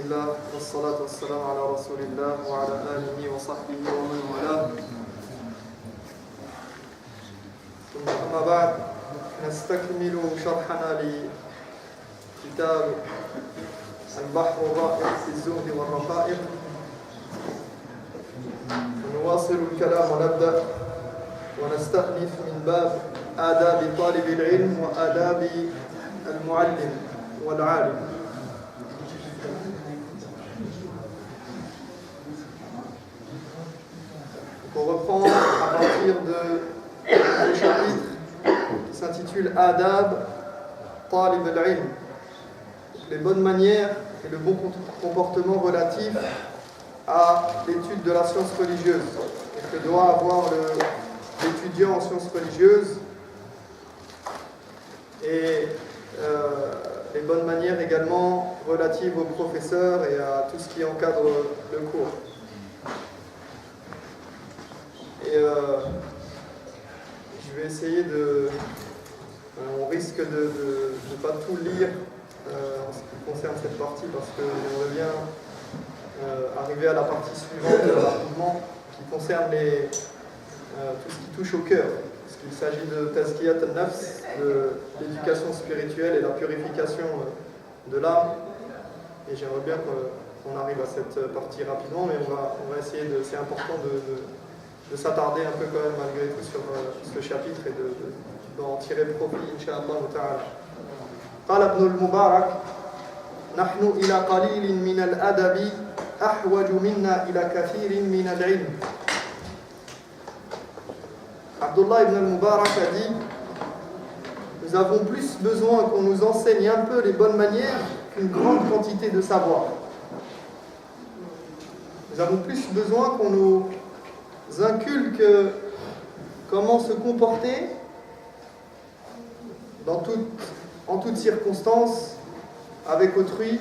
Alhamdulillah, wassalatu wassalamu ala rasulillah wa ala alihi wa sahbihi wa man wala. أما بعد نستكمل شرحنا لكتاب البحر الرائع في الزهد والرقائق ونواصل الكلام ونبدأ ونستأنف من باب آداب طالب العلم وآداب المعلم والعالم. On reprend à partir du chapitre qui s'intitule Adab Talib al-Ilm, les bonnes manières et le bon comportement relatif à l'étude de la science religieuse et que doit avoir l'étudiant en sciences religieuses, et les bonnes manières également relatives aux professeurs et à tout ce qui encadre le cours. Et je vais essayer on risque de ne pas tout lire en ce qui concerne cette partie, parce que j'aimerais bien arriver à la partie suivante rapidement, qui concerne tout ce qui touche au cœur, parce qu'il s'agit de Tazkiyat al-Nafs, de l'éducation spirituelle et la purification de l'âme. Et j'aimerais bien qu'on arrive à cette partie rapidement, mais on va essayer c'est important de s'attarder un peu quand même malgré tout sur ce chapitre et d'en tirer profit, Inch'Allah ta'ala. قال ابن المبارك: نحن إلى قليل من الأدب أحوج منا إلى كثير من العلم. Abdullah ibn al-Mubarak a dit: nous avons plus besoin qu'on nous enseigne un peu les bonnes manières qu'une grande quantité de savoir. Nous avons plus besoin qu'on nous inculque comment se comporter en toutes circonstances avec autrui,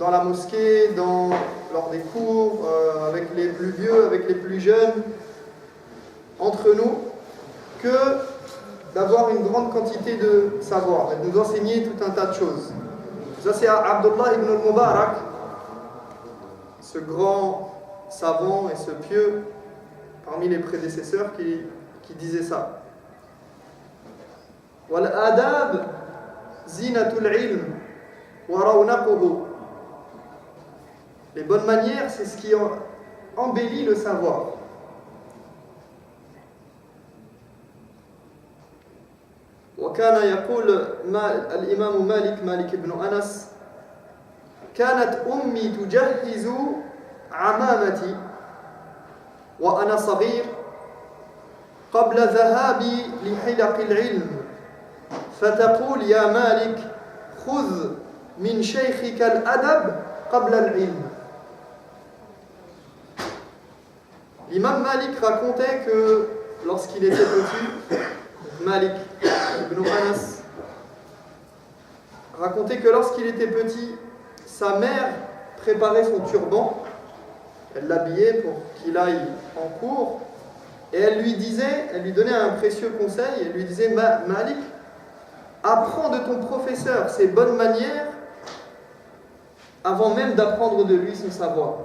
dans la mosquée, lors des cours, avec les plus vieux, avec les plus jeunes, entre nous, que d'avoir une grande quantité de savoir et de nous enseigner tout un tas de choses. Ça, c'est Abdullah ibn al-Mubarak, ce grand savant et ce pieux parmi les prédécesseurs, qui disait ça. Wal adab zinatul ilm wa rawnaquhu. Les bonnes manières, c'est ce qui embellit le savoir. وكان يقول الإمام مالك بن أنس: كانت أمي تجهز عمامتي وأنا صغير قبل ذهابي لحلق العلم، فتقول: يا مالك خذ من شيخك الأدب قبل العلم. L'imam Malik racontait que lorsqu'il était petit, Malik ibn Anas racontait que lorsqu'il était petit, sa mère préparait son turban, elle l'habillait pour qu'il aille en cours, et elle lui donnait un précieux conseil, elle lui disait: Malik, apprends de ton professeur ses bonnes manières avant même d'apprendre de lui son savoir.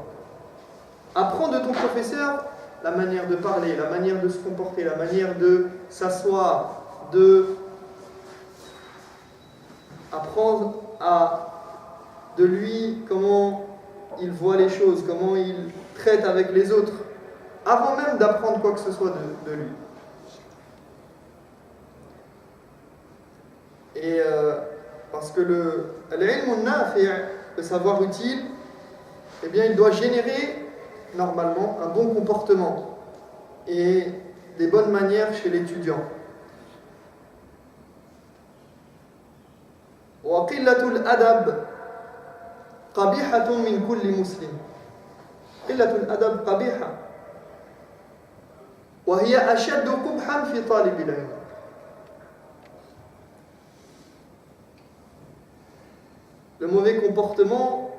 Apprends de ton professeur la manière de parler, la manière de se comporter, la manière de s'asseoir, apprendre de lui comment il voit les choses, comment il traite avec les autres, avant même d'apprendre quoi que ce soit de lui. Et parce que l'ilm nafi', le savoir utile, eh bien, il doit générer normalement un bon comportement et des bonnes manières chez l'étudiant. وقلة الأدب قبيحة من كل مسلم. قلة الأدب قبيحة وهي أشد قبحا في طالب العلم. Le mauvais comportement,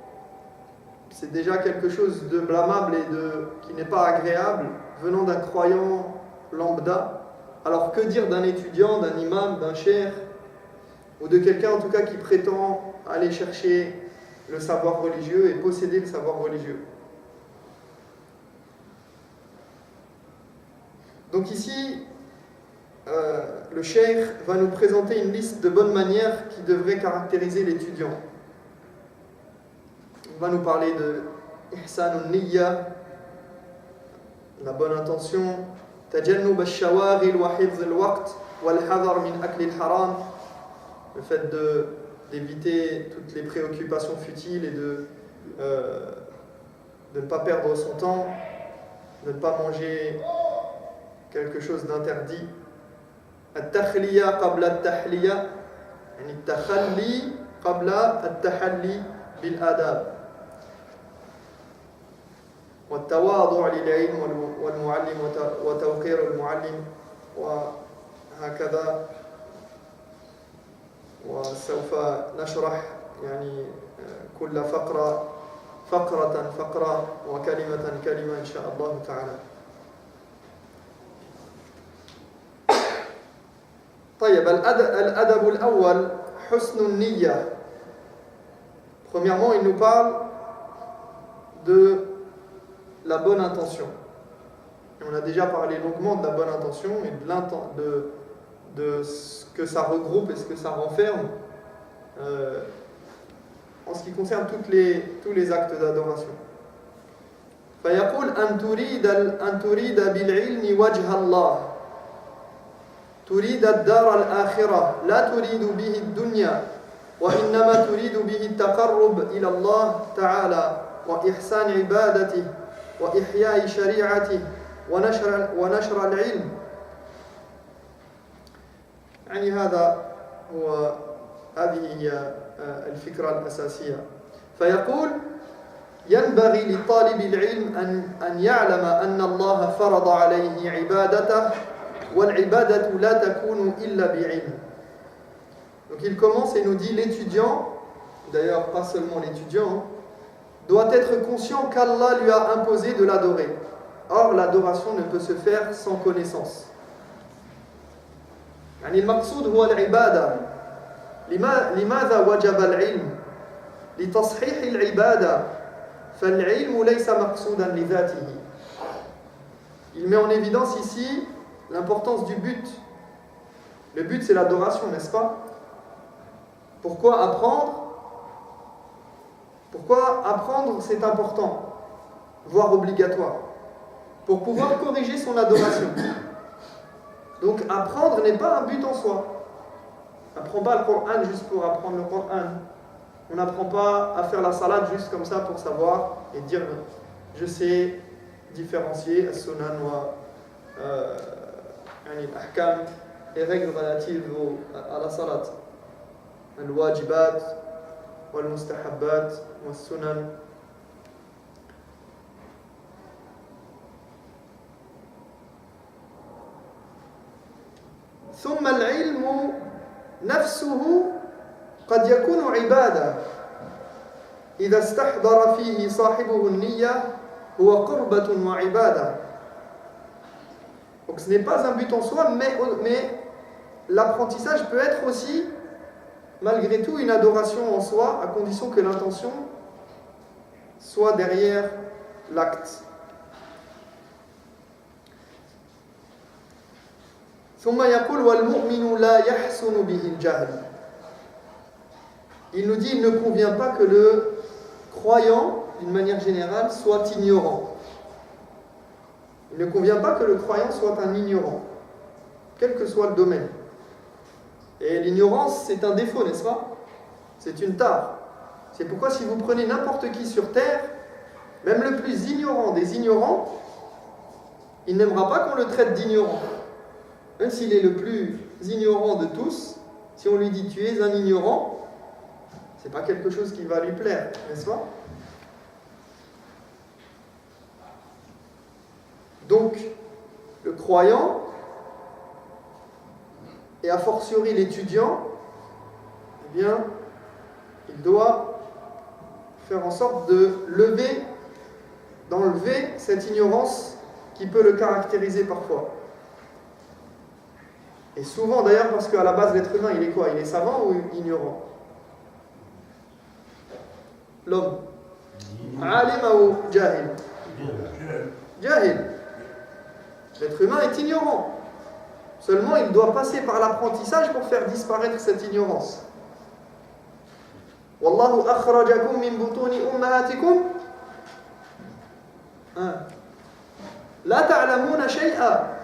c'est déjà quelque chose de blâmable et qui n'est pas agréable venant d'un croyant lambda. Alors que dire d'un étudiant, d'un imam, d'un cheikh, ou de quelqu'un en tout cas qui prétend aller chercher le savoir religieux et posséder le savoir religieux. Donc ici, le cheikh va nous présenter une liste de bonnes manières qui devraient caractériser l'étudiant. On va nous parler de ihsanun niyya, la bonne intention, tajannub al-shawaghil wa hifz al-waqt wal hadar min akli al-haram, le fait d'éviter toutes les préoccupations futiles et de ne pas perdre son temps, de ne pas manger quelque chose d'interdit. At-takhliya qabla at-tahliya, yani at-takhalli qabla at-tahalli bil adab. والتواضع للعلم والمعلم وتوقير المعلم وهكذا. وسوف نشرح يعني كل فقرة وكلمة إن شاء الله تعالى. طيب الأدب الأول حسن النية. Premièrement, il nous parle de la bonne intention. Et on a déjà parlé longuement de la bonne intention et de ce que ça regroupe et ce que ça renferme en ce qui concerne tous les actes d'adoration. فيقول أن تريد بالعلم وجه الله تريد الدار الآخرة لا تريد به الدنيا وإنما تريد به التقرب إلى الله تعالى وإحسان عبادته وإحياء شريعته ونشر العلم. يعني هذه هي الفكرة الأساسية. فيقول ينبغي لطالب العلم أن يعلم أن الله فرض عليه عبادته والعبادة لا تكون إلا بعلم. Donc il commence et nous dit l'étudiant, d'ailleurs pas seulement l'étudiant, doit être conscient qu'Allah lui a imposé de l'adorer. Or l'adoration ne peut se faire sans connaissance. يعني المقصود هو العبادة. لماذا وجب العلم؟ لتصحيح العبادة فالعلم ليس مقصودا لذاته. Il met en évidence ici l'importance du but. Le but c'est l'adoration, n'est-ce pas? Pourquoi apprendre? Pourquoi apprendre c'est important, voire obligatoire? Pour pouvoir corriger son adoration. Donc apprendre n'est pas un but en soi. On n'apprend pas le Coran juste pour apprendre le Coran. On n'apprend pas à faire la salade juste comme ça pour savoir et dire je sais différencier as-sunan wa al-ahkam, les règles relatives à la salade. Al-wajibat wal-mustahabbat wal-sunan. ثم العلم نفسه قد يكون عبادة إذا استحضر فيه صاحبه النية هو قربة وعبادة. Donc ce n'est pas un but en soi, mais l'apprentissage peut être aussi malgré tout une adoration en soi, à condition que l'intention soit derrière l'acte. ثم يقول والمؤمن لا يحسن به الجهل. Il nous dit il ne convient pas que le croyant, d'une manière générale, soit ignorant. Il ne convient pas que le croyant soit un ignorant, quel que soit le domaine. Et l'ignorance, c'est un défaut, n'est-ce pas? C'est une tare. C'est pourquoi si vous prenez n'importe qui sur terre, même le plus ignorant des ignorants, il n'aimera pas qu'on le traite d'ignorant. Même s'il est le plus ignorant de tous, si on lui dit tu es un ignorant, c'est pas quelque chose qui va lui plaire, n'est-ce pas? Donc, le croyant, et a fortiori l'étudiant, eh bien, il doit faire en sorte d'enlever cette ignorance qui peut le caractériser parfois. Et souvent d'ailleurs, parce qu'à la base l'être humain, il est quoi? Il est savant ou ignorant? l'homme? Alim ou jahil? Jahil. L'être humain est ignorant. Seulement, il doit passer par l'apprentissage pour faire disparaître cette ignorance. Wallahu akhrajakum min butuni ummahatikum la ta'lamuna shay'a.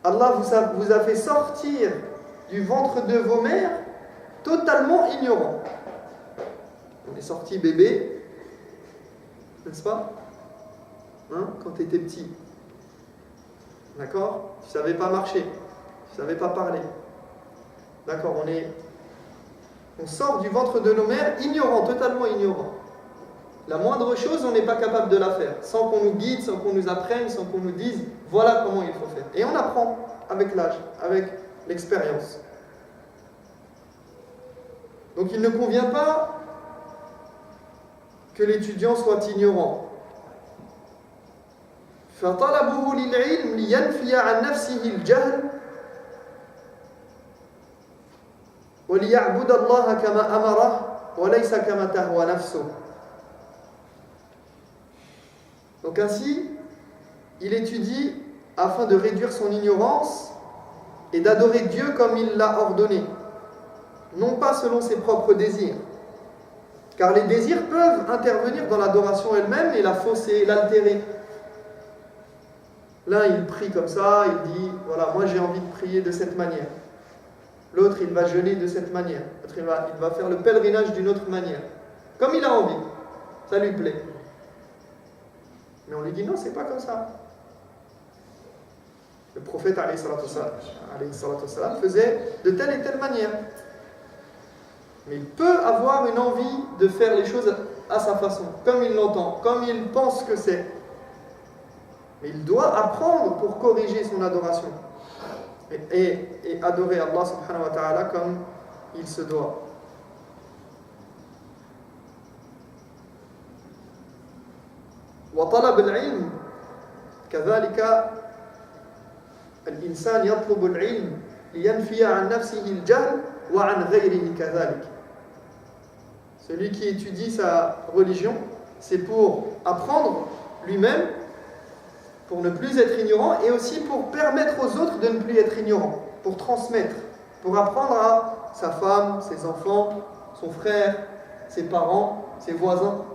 Allah vous a fait sortir du ventre de vos mères totalement ignorant. On est sorti bébé, n'est-ce pas? Quand tu étais petit. D'accord? Tu ne savais pas marcher, tu ne savais pas parler. D'accord, on sort du ventre de nos mères ignorant, totalement ignorant. La moindre chose, on n'est pas capable de la faire, sans qu'on nous guide, sans qu'on nous apprenne, sans qu'on nous dise voilà comment il faut faire. Et on apprend avec l'âge, avec l'expérience. Donc il ne convient pas que l'étudiant soit ignorant. فطلبه للعلم لينفي عن نفسه الجهل وليعبد الله كما أمره وليس كما تهوى نفسه. Donc ainsi, il étudie afin de réduire son ignorance et d'adorer Dieu comme il l'a ordonné, non pas selon ses propres désirs. Car les désirs peuvent intervenir dans l'adoration elle-même et la fausser, l'altérer. L'un, il prie comme ça, il dit, voilà, moi j'ai envie de prier de cette manière. L'autre, il va jeûner de cette manière. L'autre, il va faire le pèlerinage d'une autre manière. Comme il a envie. Ça lui plaît. Mais on lui dit, non, c'est pas comme ça. Le prophète, alayhi salatu wassalam, faisait de telle et telle manière. Mais il peut avoir une envie de faire les choses à sa façon, comme il l'entend, comme il pense que c'est. Mais il doit apprendre pour corriger son adoration et adorer Allah subhanahu wa ta'ala comme il se doit. وطلب العلم كذلك الإنسان يطلب العلم لينفي عن نفسه الجهل وعن غيره كذلك. Celui qui étudie sa religion, c'est pour apprendre lui-même, pour ne plus être ignorant, et aussi pour permettre aux autres de ne plus être ignorants, pour transmettre, pour apprendre à sa femme, ses enfants, son frère, ses parents, ses voisins,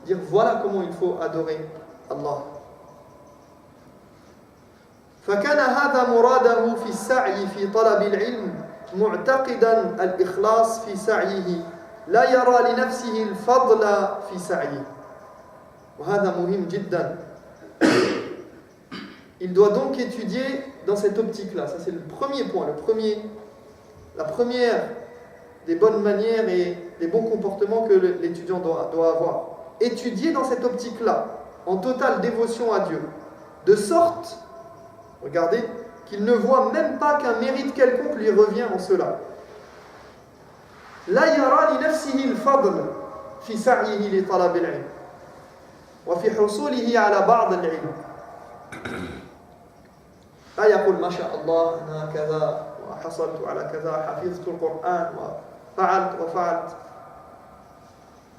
dire voilà comment il faut adorer Allah. فكان هذا مراده في السعي في طلب العلم معتقدا الإخلاص في سعيه لا يرى لنفسه الفضل في سعيه وهذا مهم جدا. Il doit donc étudier dans cette optique-là. Ça, c'est le premier point, la première des bonnes manières et des bons comportements que l'étudiant doit avoir. Étudier dans cette optique-là, en totale dévotion à Dieu, de sorte, regardez, qu'il ne voit même pas qu'un mérite quelconque lui revient en cela. لا يرى لنفسه الفضل في سعيه لطلب العلم وفي حصوله على بعض العلم. لا يقول ما شاء الله أنا كذا وحصلت على كذا حفظت القرآن وفعلت.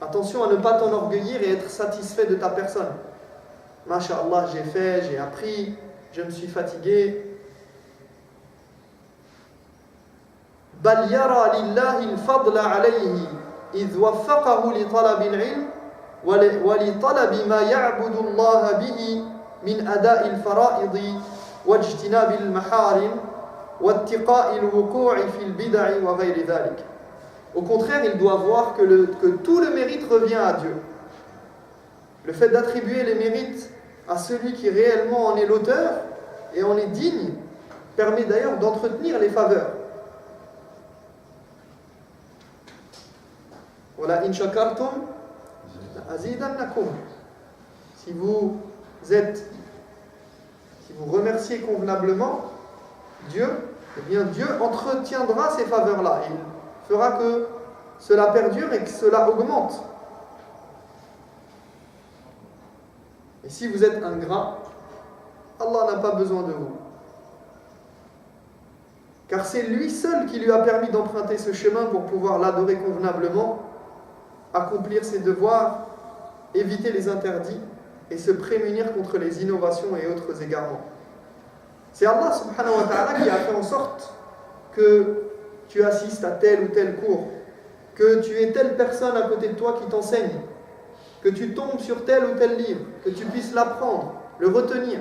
Attention à ne pas t'enorgueillir et être satisfait de ta personne. Masha'Allah, j'ai fait, j'ai appris, je me suis fatigué. بل يرى لله الفضل عليه إذ وفقه لطلب العلم ولطلب ما يعبد الله به من أداء الفرائض واجتناب المحارم واتقاء الوقوع في البدع وغير ذلك. Au contraire, il doit voir que tout le mérite revient à Dieu. Le fait d'attribuer les mérites à celui qui réellement en est l'auteur et en est digne permet d'ailleurs d'entretenir les faveurs. Voilà, in shakartum azidannakum. Si vous remerciez convenablement Dieu, eh bien Dieu entretiendra ces faveurs-là. Il fera que cela perdure et que cela augmente. Et si vous êtes ingrat, Allah n'a pas besoin de vous. Car c'est lui seul qui lui a permis d'emprunter ce chemin pour pouvoir l'adorer convenablement accomplir ses devoirs, éviter les interdits et se prémunir contre les innovations et autres égarements. C'est Allah subhanahu wa ta'ala qui a fait en sorte que tu assistes à tel ou tel cours, que tu aies telle personne à côté de toi qui t'enseigne, que tu tombes sur tel ou tel livre, que tu puisses l'apprendre, le retenir.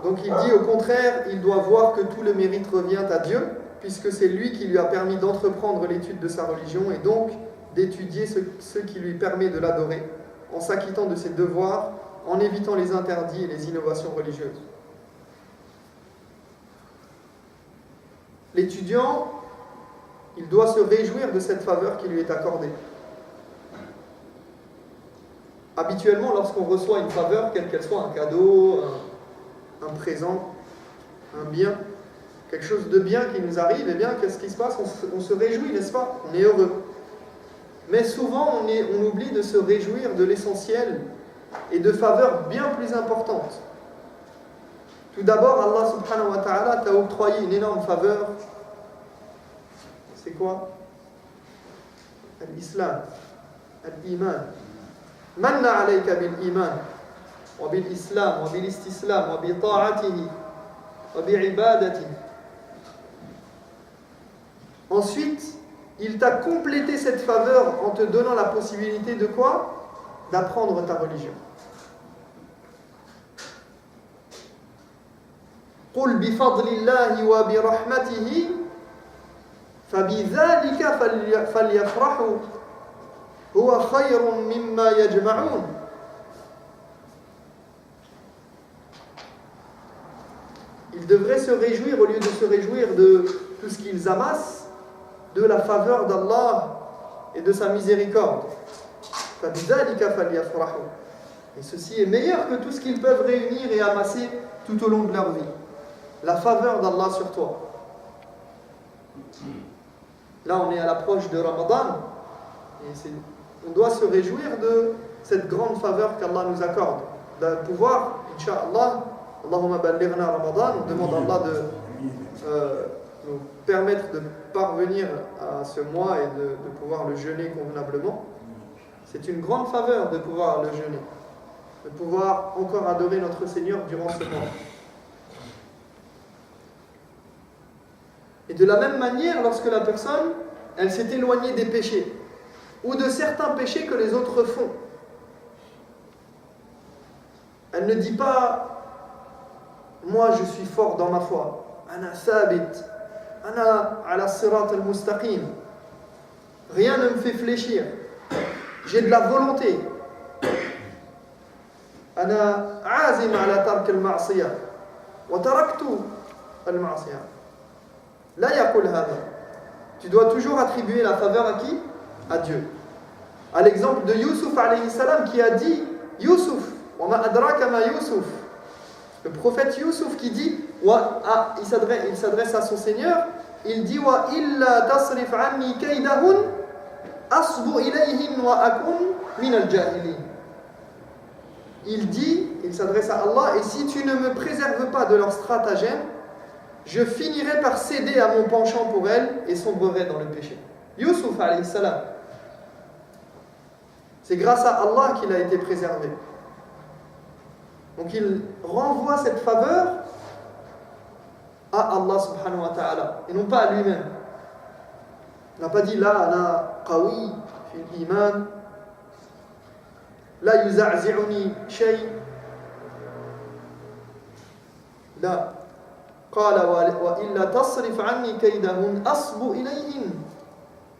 Donc il dit au contraire, il doit voir que tout le mérite revient à Dieu, puisque c'est lui qui lui a permis d'entreprendre l'étude de sa religion et donc d'étudier ce qui lui permet de l'adorer, en s'acquittant de ses devoirs, en évitant les interdits et les innovations religieuses. L'étudiant, il doit se réjouir de cette faveur qui lui est accordée. Habituellement, lorsqu'on reçoit une faveur, quelle qu'elle soit, un cadeau, un présent, un bien, quelque chose de bien qui nous arrive, eh bien, qu'est-ce qui se passe ? On se réjouit, n'est-ce pas ? On est heureux. Mais souvent, on oublie de se réjouir de l'essentiel et de faveurs bien plus importantes. Tout d'abord, Allah subhanahu wa ta'ala t'a octroyé une énorme faveur. C'est quoi ? L'islam, l'iman. Manna alayka bil iman, wa bil islam, wa bil istislam, wa bi ta'atihi, wa bi ibadatihi. Ensuite, il t'a complété cette faveur en te donnant la possibilité de quoi ? D'apprendre ta religion. قُلْ بِفَضْلِ اللَّهِ وَبِرَحْمَتِهِ فَبِذَلِكَ فَلْيَفْرَحُوا هُوَ خَيْرٌ مِمَّا يَجْمَعُونَ. Ils devraient se réjouir, au lieu de se réjouir de tout ce qu'ils amassent, de la faveur d'Allah et de sa miséricorde. فَبِذَلِكَ فَلْيَفْرَحُوا. Et ceci est meilleur que tout ce qu'ils peuvent réunir et amasser tout au long de leur vie. La faveur d'Allah sur toi. Là, on est à l'approche de Ramadan. Et on doit se réjouir de cette grande faveur qu'Allah nous accorde. De pouvoir, Inch'Allah, Allahumma ballighna Ramadan, on demande à Allah de nous permettre de parvenir à ce mois et de pouvoir le jeûner convenablement. C'est une grande faveur de pouvoir le jeûner, de pouvoir encore adorer notre Seigneur durant ce mois. Et de la même manière, lorsque la personne, elle s'est éloignée des péchés, ou de certains péchés que les autres font, elle ne dit pas « Moi, je suis fort dans ma foi. Ana thabit. Ana ala sirat al-mustaqim. Rien ne me fait fléchir. J'ai de la volonté. Ana azim ala tark al-ma'siyah. Wa taraktu al-ma'siyah. » La yaqul hada. Tu dois toujours attribuer la faveur à qui ? À Dieu. À l'exemple de Youssouf alayhi salam qui a dit Youssouf, wa ma adraka ma Youssouf. Le prophète Youssouf qui dit, il s'adresse à son Seigneur, il dit wa illa tasrif anni kaydahun asbu ilayhin wa akun min al-jahilin. Il s'adresse à Allah, et si tu ne me préserves pas de leur stratagème, je finirai par céder à mon penchant pour elle et sombrerai dans le péché. Youssouf alayhi salam. C'est grâce à Allah qu'il a été préservé. Donc il renvoie cette faveur à Allah subhanahu wa ta'ala et non pas à lui-même. Il n'a pas dit là, ana qawi fi l'iman, la yuza'zi'uni shay. Là. قال وإلا تصرف عني كيدهن أصب إليهن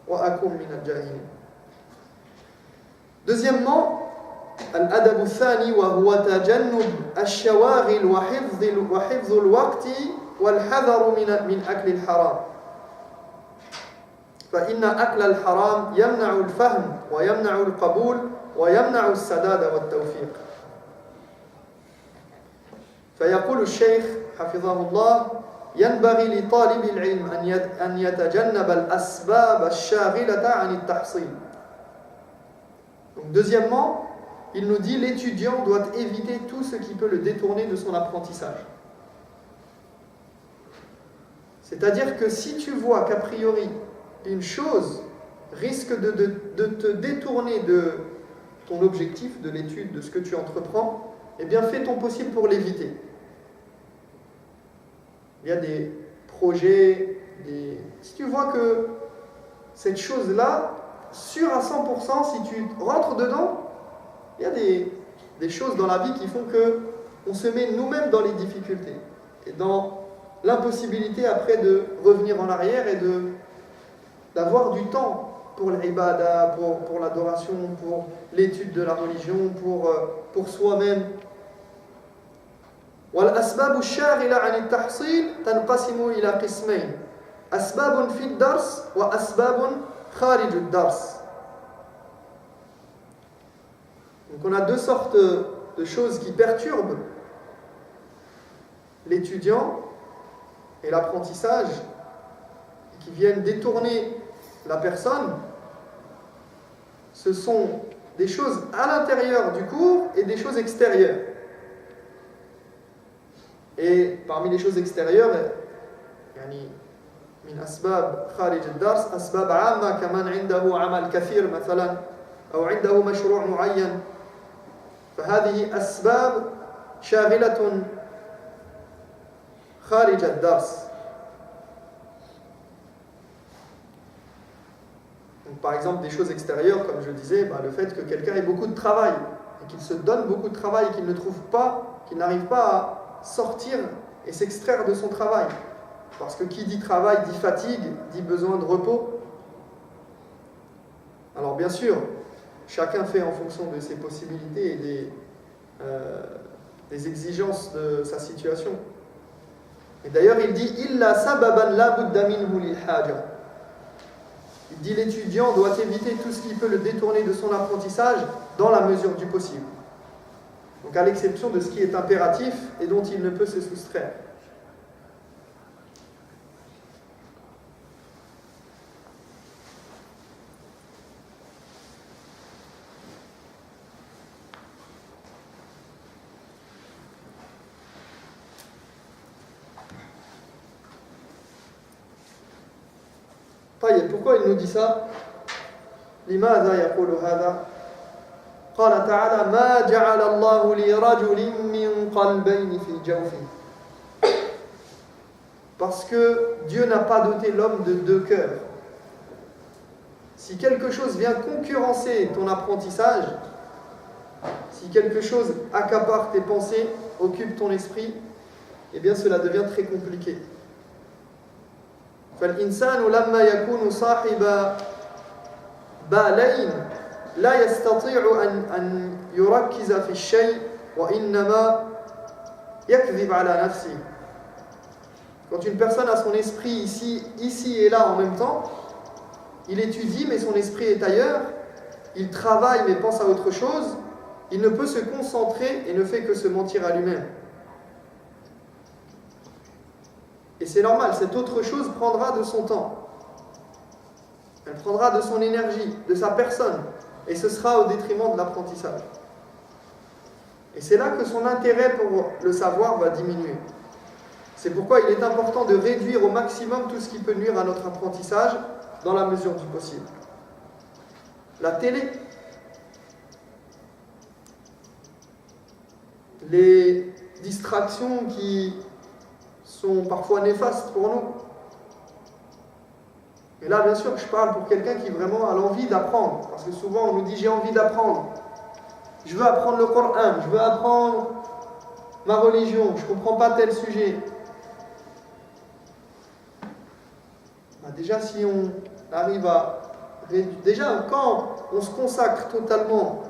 وأكون من الجاهلين. Deuxièmement, الأدب الثاني وهو تجنب الشواغل وحفظ الوقت والحذر من أكل الحرام. فإن أكل الحرام يمنع الفهم ويمنع القبول ويمنع السداد والتوفيق. فيقول الشيخ حفظه الله ينبغي لطالب العلم أن يتجنب الأسباب الشاغلة عن التحصيل. Donc deuxièmement, il nous dit l'étudiant doit éviter tout ce qui peut le détourner de son apprentissage. C'est-à-dire que si tu vois qu'a priori une chose risque de te détourner de ton objectif, de l'étude, de ce que tu entreprends, eh bien fais ton possible pour l'éviter. Il y a des projets, si tu vois que cette chose-là, sûr à 100%, si tu rentres dedans, il y a des choses dans la vie qui font qu'on se met nous-mêmes dans les difficultés et dans l'impossibilité après de revenir en arrière et d'avoir du temps pour l'ibada, pour l'adoration, pour l'étude de la religion, pour soi-même. والأسباب الشاغلة عن التحصيل تنقسم إلى قسمين أسباب في الدرس وأسباب خارج الدرس. Donc on a deux sortes de choses qui perturbent l'étudiant et l'apprentissage, qui viennent détourner la personne. Ce sont des choses à l'intérieur du cours et des choses extérieures. Et parmi les choses extérieures, من أسباب خارج الدرس أسباب عامة كمان عنده عمل كثير مثلا أو عنده مشروع معين فهذه أسباب شاغلة خارج الدرس. Donc, par exemple, des choses extérieures, comme je disais, le fait que quelqu'un ait beaucoup de travail et qu'il se donne beaucoup de travail et qu'il ne trouve pas, qu'il n'arrive pas à sortir et s'extraire de son travail. Parce que qui dit travail dit fatigue, dit besoin de repos. Alors bien sûr, chacun fait en fonction de ses possibilités et des exigences de sa situation. Et d'ailleurs il dit « Illa sababan la budda minhu lil haja ». Il dit l'étudiant doit éviter tout ce qui peut le détourner de son apprentissage dans la mesure du possible. Donc à l'exception de ce qui est impératif et dont il ne peut se soustraire. Pourquoi il nous dit ça? لماذا يقول هذا؟ قال تعالى ما جعل الله لرجل من قلبين في جوفه. Parce que Dieu n'a pas doté l'homme de deux cœurs. Si quelque chose vient concurrencer ton apprentissage, si quelque chose accapare tes pensées, occupe ton esprit, eh bien cela devient très compliqué. فالإنسان لما يكون صاحب بالين لا يستطيع أن يركز في الشيء وإنما يكذب على نفسه. Quand une personne a son esprit ici et là en même temps, il étudie mais son esprit est ailleurs, il travaille mais pense à autre chose, il ne peut se concentrer et ne fait que se mentir à lui-même. Et c'est normal, cette autre chose prendra de son temps. Elle prendra de son énergie, de sa personne. Et ce sera au détriment de l'apprentissage. Et c'est là que son intérêt pour le savoir va diminuer. C'est pourquoi il est important de réduire au maximum tout ce qui peut nuire à notre apprentissage dans la mesure du possible. La télé, les distractions qui sont parfois néfastes pour nous. Et là, bien sûr, je parle pour quelqu'un qui vraiment a l'envie d'apprendre. Parce que souvent, on nous dit « j'ai envie d'apprendre. Je veux apprendre le Coran, je veux apprendre ma religion, je ne comprends pas tel sujet. » Déjà, si on arrive à... Déjà, quand on se consacre totalement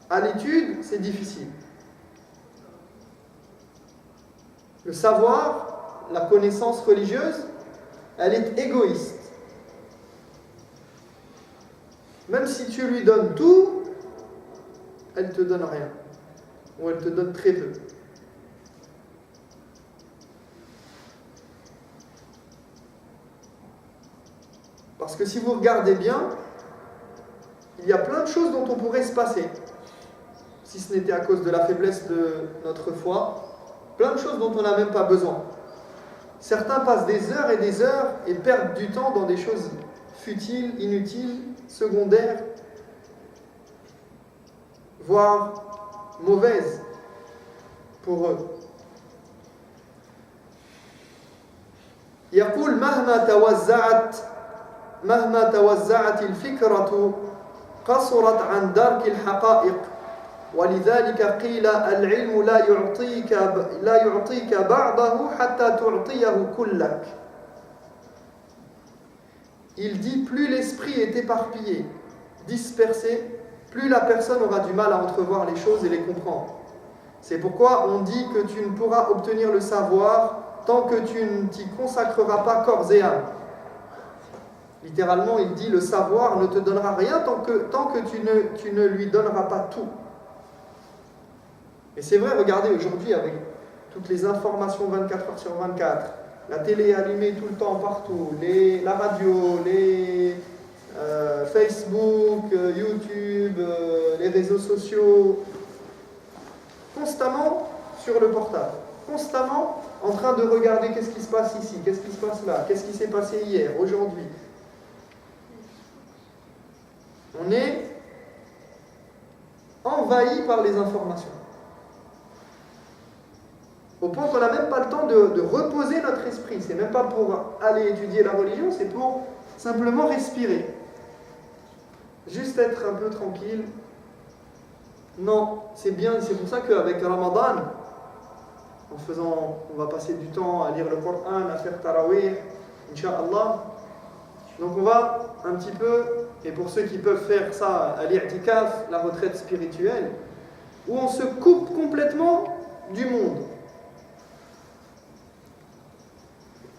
à l'étude, c'est difficile. Le savoir, la connaissance religieuse, elle est égoïste. Même si tu lui donnes tout, elle ne te donne rien. Ou elle te donne très peu. Parce que si vous regardez bien, il y a plein de choses dont on pourrait se passer, si ce n'était à cause de la faiblesse de notre foi, plein de choses dont on n'a même pas besoin. Certains passent des heures et perdent du temps dans des choses futiles, inutiles, secondaires, voire mauvaises pour eux. يقول مهما توزعت الفكرة قصرت عن درك الحقائق ولذلك قيل العلم لا يعطيك بعضه حتى تعطيه كلك. Il dit, plus l'esprit est éparpillé, dispersé, plus la personne aura du mal à entrevoir les choses et les comprendre. C'est pourquoi on dit que tu ne pourras obtenir le savoir tant que tu ne t'y consacreras pas corps et âme. Littéralement, il dit, le savoir ne te donnera rien tant que tu ne lui donneras pas tout. Et c'est vrai, regardez aujourd'hui avec toutes les informations 24 heures sur 24, la télé allumée tout le temps partout, la radio, Facebook, YouTube, les réseaux sociaux, constamment sur le portable, constamment en train de regarder qu'est-ce qui se passe ici, qu'est-ce qui se passe là, qu'est-ce qui s'est passé hier, aujourd'hui. On est envahi par les informations. Au point qu'on n'a même pas le temps de reposer notre esprit. C'est même pas pour aller étudier la religion, c'est pour simplement respirer. Juste être un peu tranquille. Non, c'est bien, c'est pour ça qu'avec Ramadan, on va passer du temps à lire le Coran, à faire Tarawih, Inch'Allah. Donc on va un petit peu, et pour ceux qui peuvent faire ça, à l'i'tikaf, la retraite spirituelle, où on se coupe complètement du monde.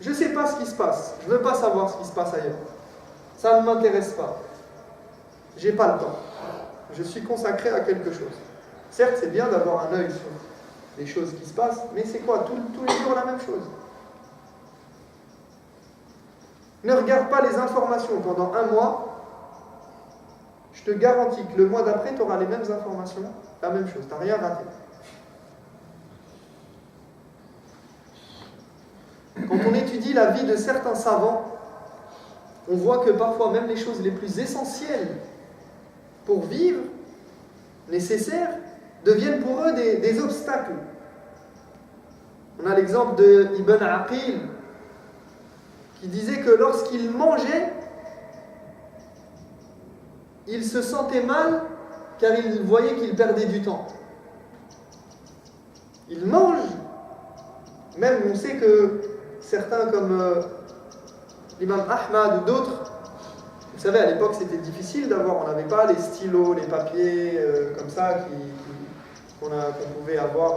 Je ne sais pas ce qui se passe, je ne veux pas savoir ce qui se passe ailleurs. Ça ne m'intéresse pas. J'ai pas le temps. Je suis consacré à quelque chose. Certes, c'est bien d'avoir un œil sur les choses qui se passent, mais c'est quoi? Tous les jours la même chose. Ne regarde pas les informations pendant un mois. Je te garantis que le mois d'après, tu auras les mêmes informations, la même chose. Tu n'as rien raté. Quand on étudie la vie de certains savants, on voit que parfois même les choses les plus essentielles pour vivre, nécessaires, deviennent pour eux des obstacles. On a l'exemple de Ibn Aqil qui disait que lorsqu'il mangeait, il se sentait mal car il voyait qu'il perdait du temps. Il mange, même on sait que certains comme l'imam Ahmad ou d'autres, vous savez à l'époque c'était difficile d'avoir, on n'avait pas les stylos, les papiers comme ça qu'on pouvait avoir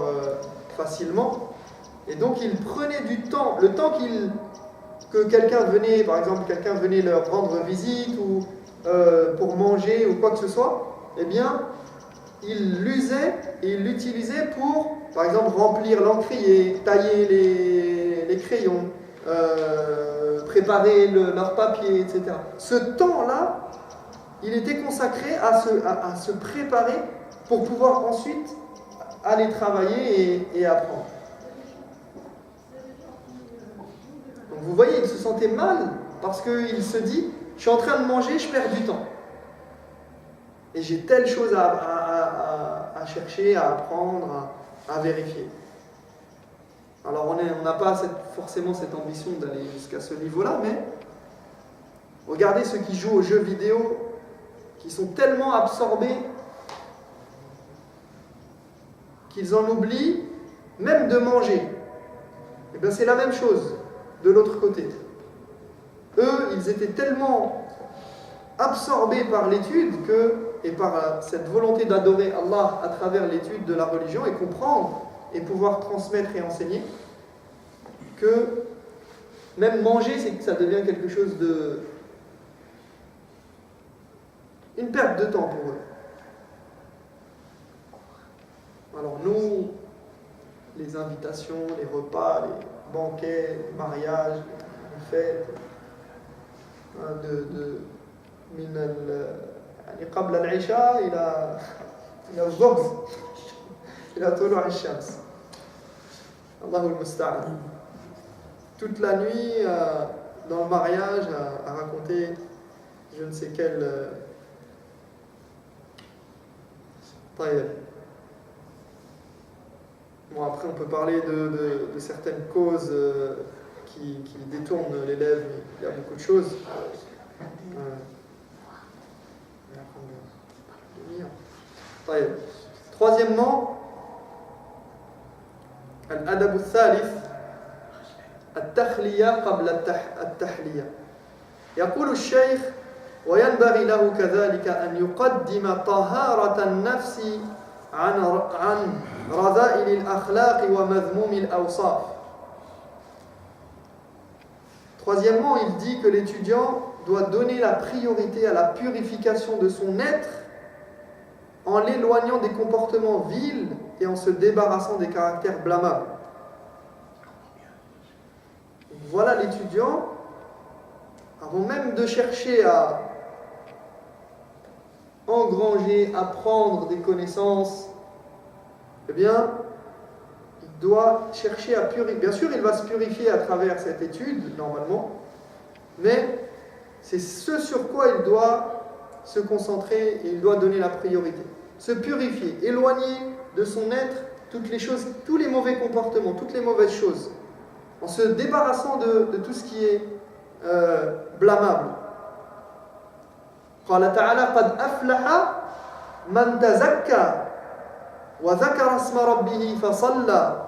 facilement. Et donc ils prenaient du temps, le temps que quelqu'un venait, par exemple quelqu'un venait leur rendre visite ou pour manger ou quoi que ce soit, eh bien ils l'usaient et ils l'utilisaient pour, par exemple, remplir l'encrier, tailler les crayons, préparer leur papier, etc. Ce temps-là, il était consacré à se préparer pour pouvoir ensuite aller travailler et apprendre. Donc vous voyez, il se sentait mal parce qu'il se dit, je suis en train de manger, je perds du temps. Et j'ai telle chose à chercher, à apprendre, à vérifier. Alors on n'a pas forcément cette ambition d'aller jusqu'à ce niveau-là, mais regardez ceux qui jouent aux jeux vidéo, qui sont tellement absorbés qu'ils en oublient même de manger. Et bien c'est la même chose de l'autre côté. Eux, ils étaient tellement absorbés par l'étude et par cette volonté d'adorer Allah à travers l'étude de la religion et comprendre et pouvoir transmettre et enseigner, que même manger, ça devient quelque chose de... une perte de temps pour eux. Alors nous, les invitations, les repas, les banquets, les mariages, les fêtes, de min قبل العشاء إلى الظهر إلى طلوع الشمس. Allahu al-Musta'an. Toute la nuit, dans le mariage, à raconter je ne sais quel. Bon, après, on peut parler de certaines causes qui détournent l'élève, mais il y a beaucoup de choses. Troisièmement, الأدب الثالث التخلية قبل التحلية. يقول الشيخ: وينبغي له كذلك أن يقدم طهارة النفس عن رذائل الأخلاق ومذموم الأوصاف. Troisièmement, il dit que l'étudiant doit donner la priorité à la purification de son être en l'éloignant des comportements vils et en se débarrassant des caractères blâmables. Voilà l'étudiant, avant même de chercher à engranger, apprendre des connaissances, eh bien, il doit chercher à purifier. Bien sûr, il va se purifier à travers cette étude, normalement, mais c'est ce sur quoi il doit se concentrer et il doit donner la priorité. Se purifier, éloigner de son être toutes les choses, tous les mauvais comportements, toutes les mauvaises choses, en se débarrassant de tout ce qui est blâmable. قال تعالى: قد أفلح من تزكى وذكر اسم ربه فصلى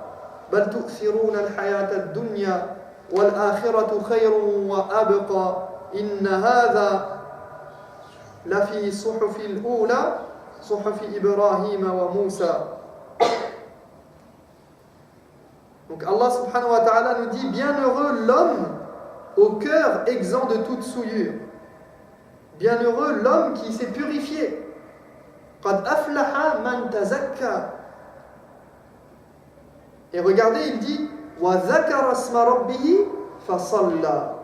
بل تؤثرون الحياة الدنيا والآخرة خير وأبقى إن هذا لفي الصحف الأولى صحف إبراهيم وموسى. Donc Allah subhanahu wa ta'ala nous dit: bienheureux l'homme au cœur exempt de toute souillure. Bienheureux l'homme qui s'est purifié. قد أفلح من تزكى. Et regardez, il dit: وذكر اسم ربه فصلى.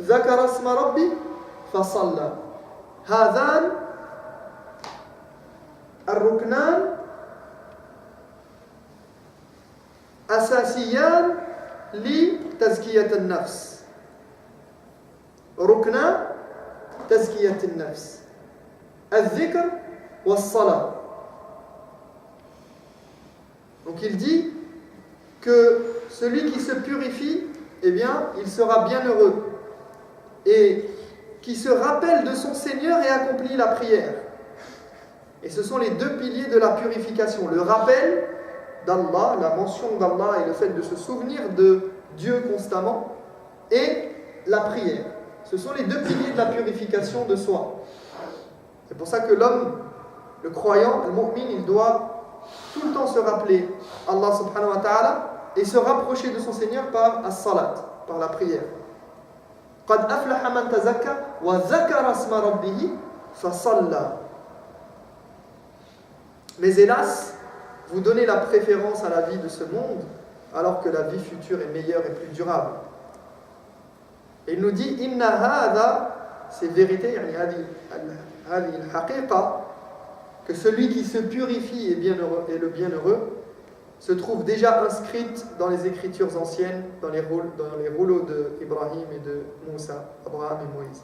ذكر اسم ربه فصلى. هذان الركنان أساسيان لتزكية النفس. ركن تزكية النفس الذكر والصلاة. Donc il dit que celui qui se purifie, eh bien, il sera bienheureux et qui se rappelle de son Seigneur et accomplit la prière. Et ce sont les deux piliers de la purification. Le rappel d'Allah, la mention d'Allah et le fait de se souvenir de Dieu constamment, et la prière. Ce sont les deux piliers de la purification de soi. C'est pour ça que l'homme, le croyant, le mu'min, il doit tout le temps se rappeler Allah subhanahu wa ta'ala et se rapprocher de son Seigneur par as-salat, par la prière. قد أفلح من تزكى وذكر اسم ربه فصلى. Mais hélas, vous donnez la préférence à la vie de ce monde alors que la vie future est meilleure et plus durable. Et il nous dit: inna hadha, c'est vérité, hadi al-haqiqa, que celui qui se purifie est le bienheureux, se trouve déjà inscrite dans les écritures anciennes, dans les rouleaux d'Ibrahim et de Moussa, Abraham et Moïse.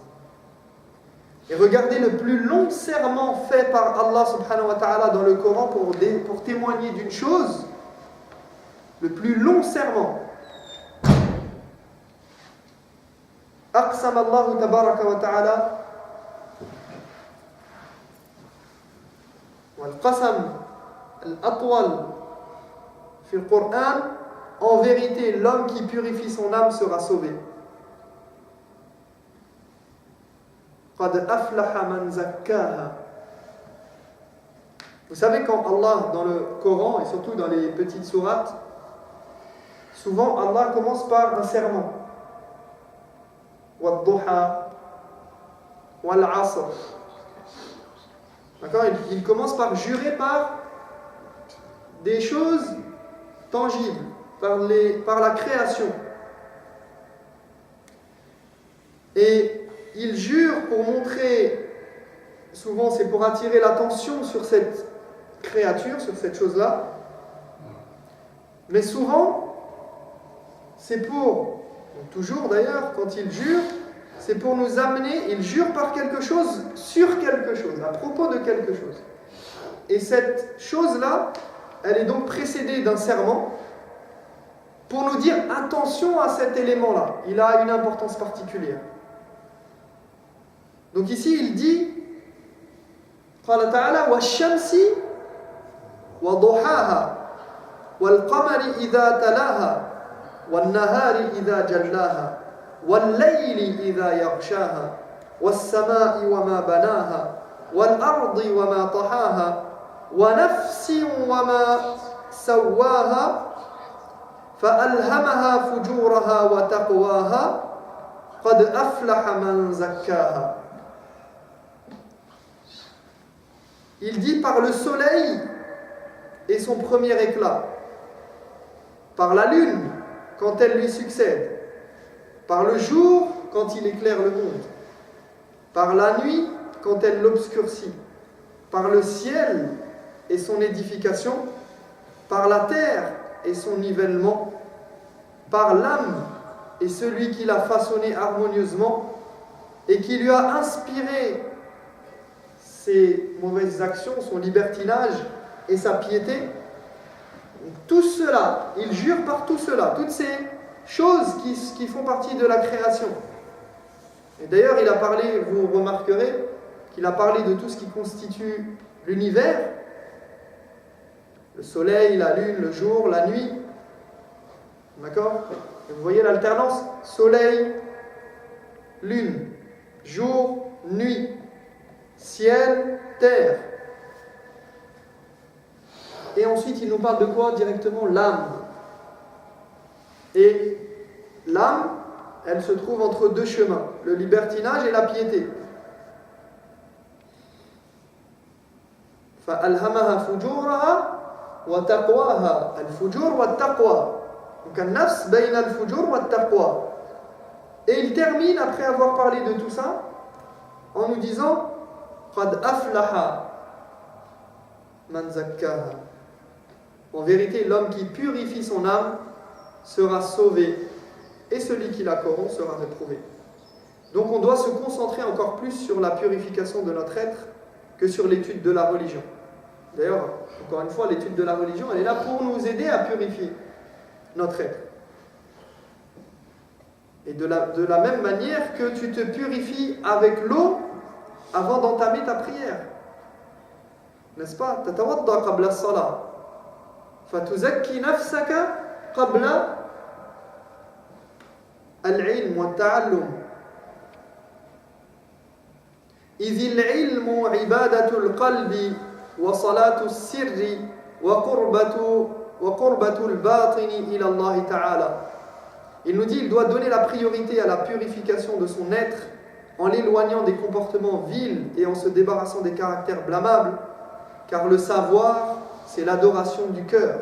Et regardez le plus long serment fait par Allah subhanahu wa ta'ala dans le Coran pour témoigner d'une chose, le plus long serment. أقسم الله تبارك وتعالى والقسم الأطول في القرآن: en vérité, l'homme qui purifie son âme sera sauvé. قد أفلح من زكاها. Vous savez, quand Allah, dans le Coran et surtout dans les petites sourates, souvent Allah commence par un serment. Wad-duha, wal-asr. D'accord ? Il commence par jurer par des choses tangibles, par la création. Et il jure pour montrer, souvent c'est pour attirer l'attention sur cette créature, sur cette chose-là, mais souvent c'est pour, toujours d'ailleurs quand il jure, c'est pour nous amener, il jure par quelque chose, sur quelque chose, à propos de quelque chose. Et cette chose-là, elle est donc précédée d'un serment pour nous dire attention à cet élément-là, il a une importance particulière. Donc ici il dit قال تعالى والشمس وضحاها والقمر إذا تلاها والنهار إذا جلاها والليل إذا يغشاها والسماء وما بناها والأرض وما طحاها ونفس وما سواها فألهمها فجورها وتقواها قد أفلح من زكاها. Il dit par le soleil et son premier éclat, par la lune quand elle lui succède, par le jour quand il éclaire le monde, par la nuit quand elle l'obscurcit, par le ciel et son édification, par la terre et son nivellement, par l'âme et celui qui l'a façonné harmonieusement et qui lui a inspiré ses mauvaises actions, son libertinage et sa piété. Donc, tout cela, il jure par tout cela, toutes ces choses qui font partie de la création. Et d'ailleurs, il a parlé, vous remarquerez, qu'il a parlé de tout ce qui constitue l'univers, le soleil, la lune, le jour, la nuit. D'accord ? Et vous voyez l'alternance, soleil, lune, jour, nuit, ciel, terre. Et ensuite, il nous parle de quoi directement ? L'âme. Et l'âme, elle se trouve entre deux chemins, le libertinage et la piété. فَأَلْهَمَهَا فُجُورَهَا وَتَقْوَاهَا الْفُجُور وَالتَّقْوَى. Donc, un-nafs بَيْنَ الْفُجُور وَالتَّقْوَى. Et il termine, après avoir parlé de tout ça, en nous disant قَدْ أَفْلَحَ مَنْ زَكَّاهَا. En vérité, l'homme qui purifie son âme sera sauvé, et celui qui la corrompt sera réprouvé. Donc on doit se concentrer encore plus sur la purification de notre être que sur l'étude de la religion. D'ailleurs, encore une fois, l'étude de la religion, elle est là pour nous aider à purifier notre être. Et de la même manière que tu te purifies avec l'eau avant d'entamer ta prière. N'est-ce pas ? تتوضأ قبل الصلاة فتزكي نفسك قبل العلم والتعلم إذ العلم عبادة القلب وصلاة السر وقربة الباطن إلى الله تعالى. Il nous dit, il doit donner la priorité à la purification de son être en l'éloignant des comportements vils et en se débarrassant des caractères blâmables, car le savoir, c'est l'adoration du cœur,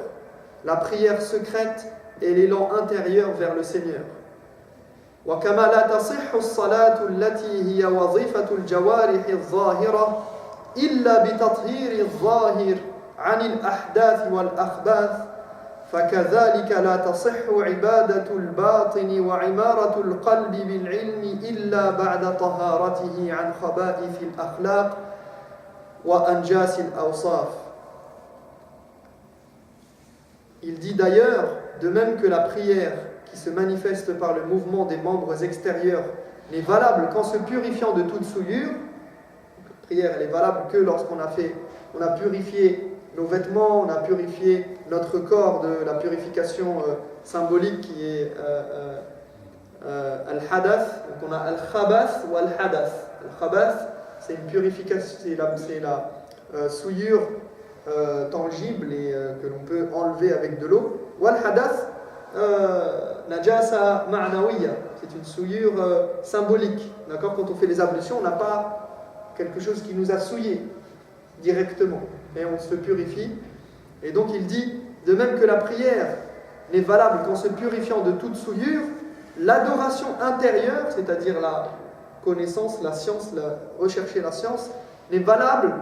la prière secrète et l'élan intérieur vers le Seigneur. وكما لا تصح الصلاة التي هي وظيفة الجوارح الظاهرة إلا بتطهير الظاهر عن الأحداث والأخباث فكذلك لا تصح عبادة الباطن وعمارة القلب بالعلم إلا بعد طهارته عن خبائث الأخلاق وأنجاس الأوصاف. Il dit d'ailleurs, de même que la prière qui se manifeste par le mouvement des membres extérieurs n'est valable qu'en se purifiant de toute souillure. La prière, elle est valable que lorsqu'on a purifié nos vêtements, on a purifié notre corps de la purification symbolique qui est al-hadath. Donc on a al-khabath ou al-hadath. Al-khabath, c'est une purification, c'est la souillure tangible et que l'on peut enlever avec de l'eau. Ou al-hadath, najasa ma'nawiya, c'est une souillure symbolique. D'accord ? Quand on fait les ablutions, on n'a pas quelque chose qui nous a souillé directement, et on se purifie. Et donc il dit, de même que la prière n'est valable qu'en se purifiant de toute souillure, l'adoration intérieure, c'est-à-dire la connaissance, la science, rechercher la science, n'est valable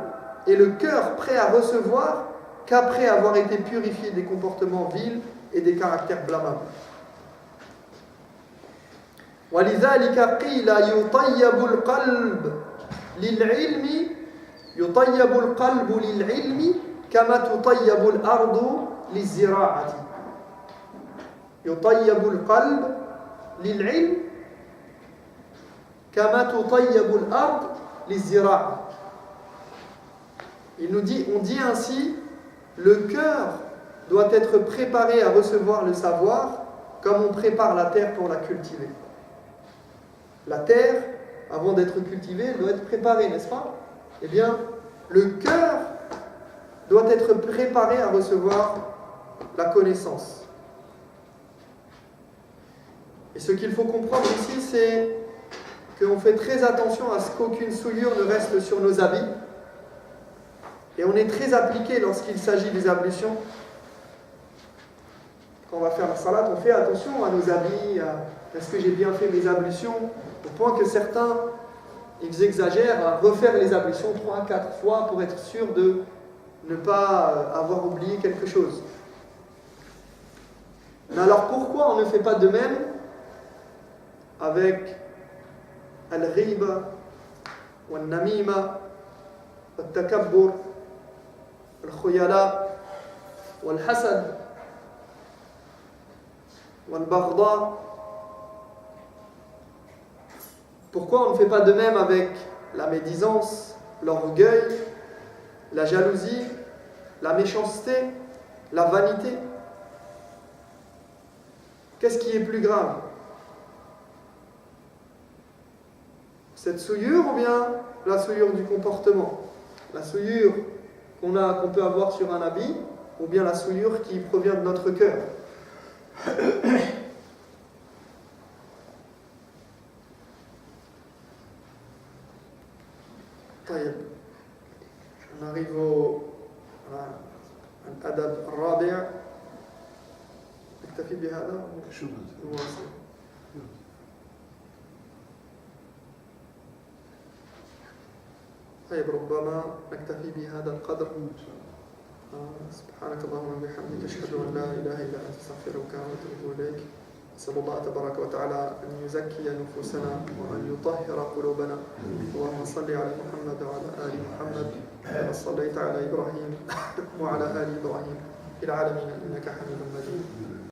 et le cœur prêt à recevoir qu'après avoir été purifié des comportements vils et des caractères blâmables. وَلِذَلِكَ قِيلَ يُطَيَّبُ الْقَلْبُ لِلْعِلْمِ كَمَا تُطَيَّبُ الْأَرْضُ لِلزِّرَاعَةِ. يُطَيَّبُ الْقَلْبُ لِلْعِلْمِ كَمَا تُطَيَّبُ الْأَرْضُ لِلزِّرَاعَةِ. On dit ainsi, le cœur doit être préparé à recevoir le savoir comme on prépare la terre pour la cultiver. La terre, avant d'être cultivée, elle doit être préparée, n'est-ce pas? Eh bien, le cœur doit être préparé à recevoir la connaissance. Et ce qu'il faut comprendre ici, c'est qu'on fait très attention à ce qu'aucune souillure ne reste sur nos habits. Et on est très appliqué lorsqu'il s'agit des ablutions. Quand on va faire la salade, on fait attention à nos habits, est-ce que j'ai bien fait mes ablutions, au point que certains, ils exagèrent à refaire les ablutions 3-4 fois pour être sûr de ne pas avoir oublié quelque chose. Mais alors pourquoi on ne fait pas de même avec al-ghiba, wal-namima, wal-takabbur, al-khuyala, wal-hasad, wal-baghda? Pourquoi on ne fait pas de même avec la médisance, l'orgueil, la jalousie, la méchanceté, la vanité? Qu'est-ce qui est plus grave? Cette souillure ou bien la souillure du comportement? La souillure qu'on peut avoir sur un habit ou bien la souillure qui provient de notre cœur? On arrive à الأدب الرابع. نكتفي بهذا؟ نواصل. طيب ربما نكتفي بهذا القدر. سبحانك اللهم وبحمدك أشهد أن لا إله إلا أنت أستغفرك وأتوب إليك. أسأل الله تبارك وتعالى أن يزكي نفوسنا وأن يطهر قلوبنا. اللهم صل على محمد وعلى آل محمد كما صليت على إبراهيم وعلى آل إبراهيم في العالمين إنك حميد مجيد.